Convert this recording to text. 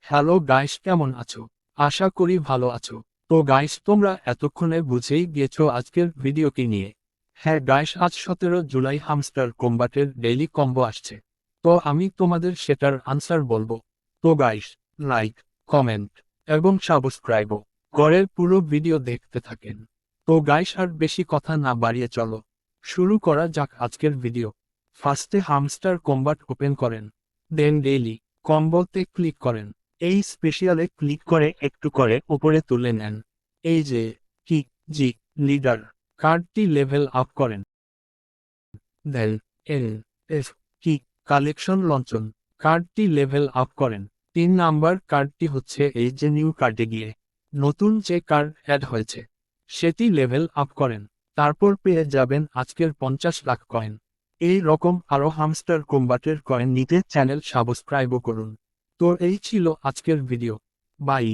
Hello guys, কেমন আছো? আশা করি ভালো আছো। তো গাইস, তোমরা এতক্ষণে বুঝেই গিয়েছো আজকের ভিডিও কি নিয়ে। হ্যাঁ গাইস, আজ 17 জুলাই হামস্টার কম্বাটের ডেইলি কম্বো আসছে। তো আমি তোমাদের সেটার আনসার বলবো। তো গাইস, লাইক, কমেন্ট এবং সাবস্ক্রাইবও করে পুরো ভিডিও দেখতে থাকেন। তো গাইস, আর বেশি কথা না বাড়িয়ে চলো শুরু করা যাক আজকের ভিডিও। ফার্স্টে হামস্টার কম্বাট ওপেন করেন, দেন ডেইলি কম্বোতে ক্লিক করেন। এই স্পেশালে ক্লিক করে একটু করে উপরে তুলে নেন। এই যে কি জি লিডার কার্ডটি লেভেল আপ করেন। দেন এল এফ কি কালেকশন লঞ্চন কার্ডটি লেভেল আপ করেন। 3 নাম্বার কার্ডটি হচ্ছে এই যে নিউ কার্ডে গিয়ে নতুন যে কার্ড অ্যাড হয়েছে সেটি লেভেল আপ করেন। তারপর পেয়ে যাবেন আজকের 50 লাখ কয়েন। এই রকম আরও হামস্টার কম্বাটের কয়েন নিতে চ্যানেল সাবস্ক্রাইবও করুন। তো এই ছিল আজকের ভিডিও। বাই।